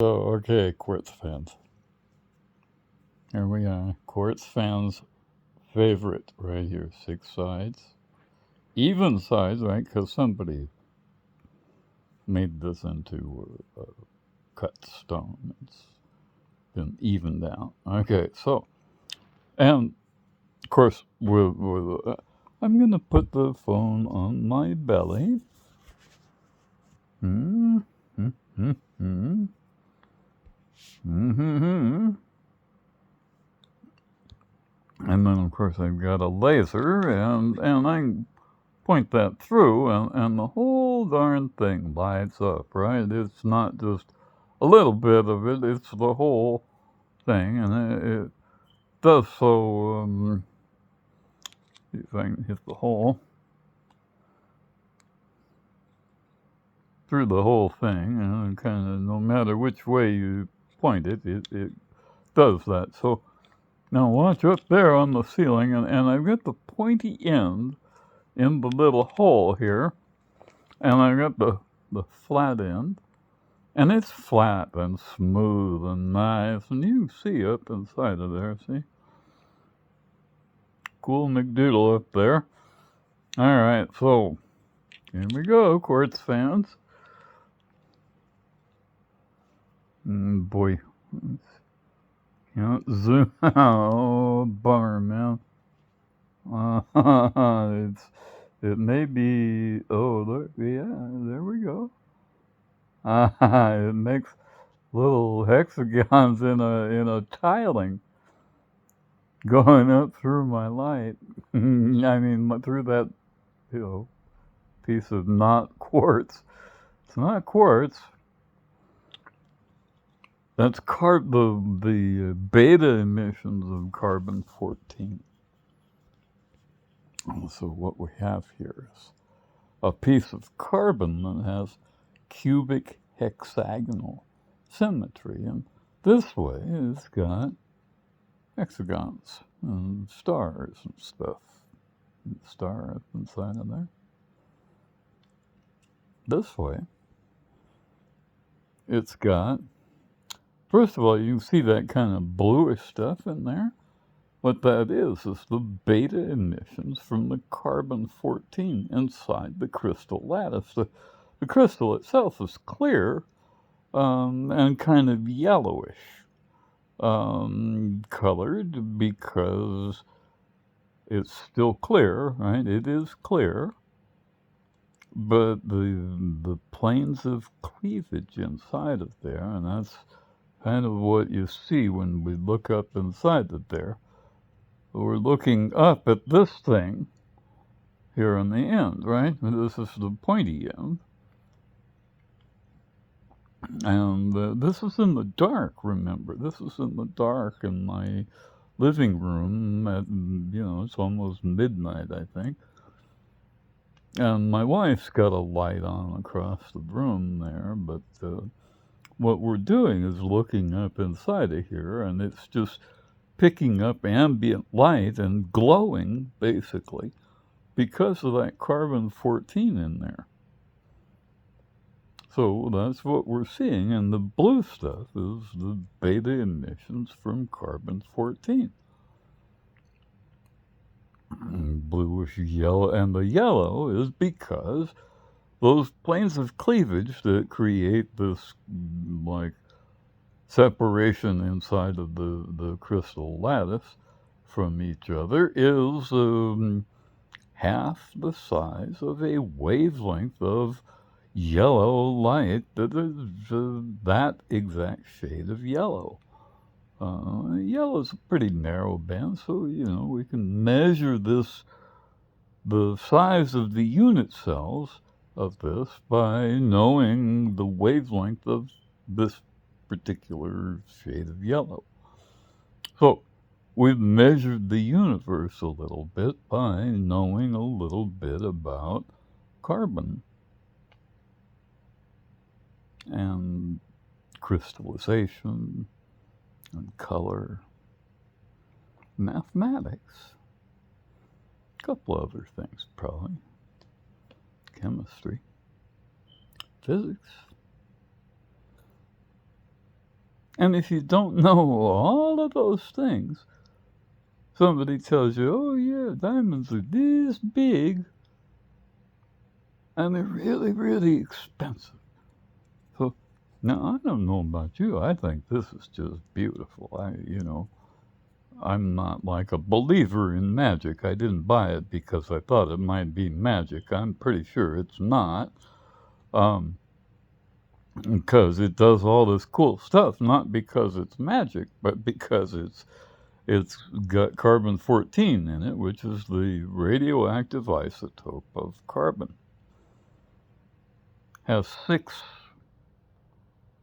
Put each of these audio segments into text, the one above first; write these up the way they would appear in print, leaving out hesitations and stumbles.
So, okay, Quartz fans. Here we are. Quartz fans' favorite right here. 6 sides. Even sides, right? Because somebody made this into cut stone. It's been evened out. Okay, so, and of course, I'm going to put the phone on my belly. Hmm. Hmm. Hmm. Hmm. Hmm. And then, of course, I've got a laser, and I can point that through, and the whole darn thing lights up, right? It's not just a little bit of it, it's the whole thing, and it does so, if I can hit the hole, through the whole thing, and kind of no matter which way you point it, it does that. So now watch up there on the ceiling, and I've got the pointy end in the little hole here, and I've got the flat end, and it's flat and smooth and nice, and you can see up inside of there, see? Cool McDoodle up there. Alright, so here we go, Quartz fans. Boy, can't zoom. Oh, bummer, man. It may be. Oh, look, yeah, there we go. It makes little hexagons in a tiling going up through my light. I mean, through that, you know, piece of not quartz. It's not quartz. That's the beta emissions of carbon 14. So what we have here is a piece of carbon that has cubic hexagonal symmetry, and this way it's got hexagons and stars and stuff. Star up inside of there. This way, it's got, first of all, you can see that kind of bluish stuff in there. What that is the beta emissions from the carbon 14 inside the crystal lattice. The crystal itself is clear and kind of yellowish colored because it's still clear, right? It is clear, but the planes of cleavage inside of there, and that's kind of what you see when we look up inside of there. We're looking up at this thing here on the end, right? This is the pointy end. And this is in the dark, remember. This is in the dark in my living room at, it's almost midnight, I think. And my wife's got a light on across the room there, but what we're doing is looking up inside of here, and it's just picking up ambient light and glowing, basically, because of that carbon 14 in there. So that's what we're seeing, and the blue stuff is the beta emissions from carbon 14. Bluish yellow, and the yellow is because those planes of cleavage that create this like separation inside of the crystal lattice from each other is half the size of a wavelength of yellow light that is that exact shade of yellow. Yellow is a pretty narrow band, so we can measure the size of the unit cells of this by knowing the wavelength of this particular shade of yellow. So we've measured the universe a little bit by knowing a little bit about carbon and crystallization and color, mathematics, a couple other things probably, chemistry, physics. And if you don't know all of those things, somebody tells you, oh yeah, diamonds are this big, and they're really, really expensive. So now I don't know about you. I think this is just beautiful. I'm not like a believer in magic. I didn't buy it because I thought it might be magic. I'm pretty sure it's not. Because it does all this cool stuff, not because it's magic, but because it's got carbon-14 in it, which is the radioactive isotope of carbon. Has 6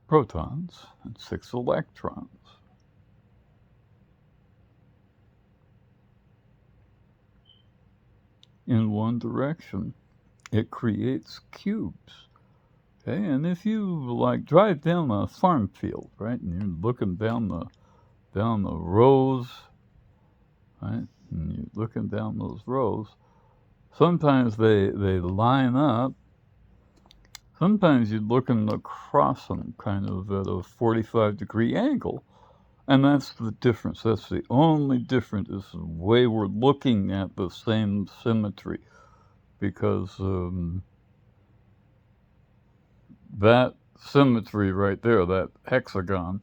protons and 6 electrons. In one direction, it creates cubes. Okay, and if you like drive down a farm field, right, and you're looking down the rows, right, and you're looking down those rows, sometimes they line up. Sometimes you're looking across them kind of at a 45-degree angle. And that's the difference. That's the only difference, is the way we're looking at the same symmetry. Because that symmetry right there, that hexagon,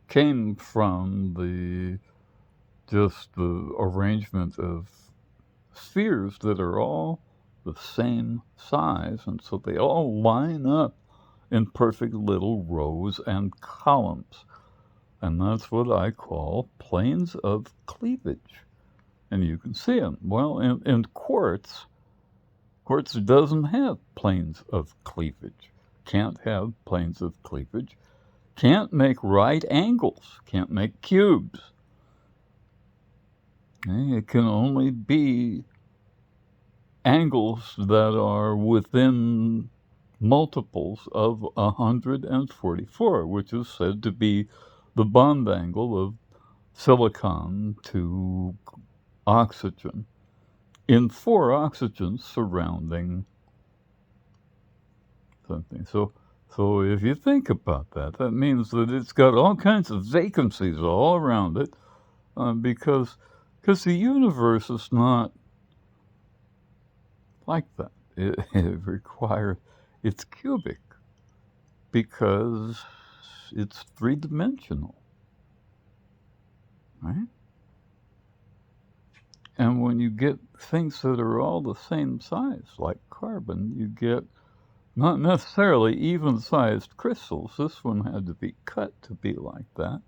came from just the arrangement of spheres that are all the same size, and so they all line up in perfect little rows and columns. And that's what I call planes of cleavage. And you can see them. Well, in quartz doesn't have planes of cleavage. Can't have planes of cleavage. Can't make right angles. Can't make cubes. Okay? It can only be angles that are within multiples of 144, which is said to be the bond angle of silicon to oxygen in 4 oxygens surrounding something. So if you think about that, that means that it's got all kinds of vacancies all around it, because the universe is not like that. It's cubic because it's 3-dimensional, right? And when you get things that are all the same size, like carbon, you get not necessarily even-sized crystals. This one had to be cut to be like that.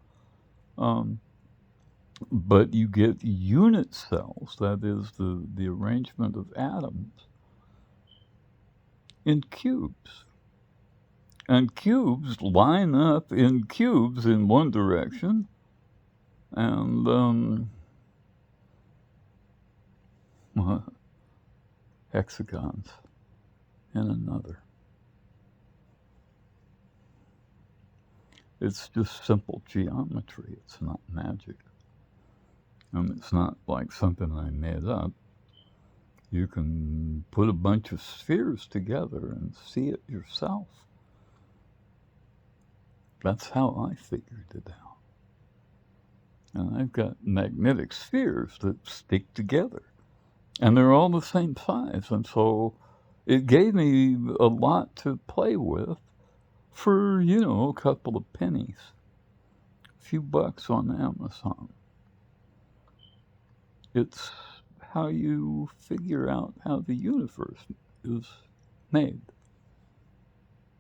But you get unit cells, that is the arrangement of atoms, in cubes. And cubes line up in cubes in one direction, and hexagons in another. It's just simple geometry. It's not magic. And it's not like something I made up. You can put a bunch of spheres together and see it yourself. That's how I figured it out. And I've got magnetic spheres that stick together. And they're all the same size. And so it gave me a lot to play with for, a couple of pennies. A few bucks on Amazon. It's how you figure out how the universe is made.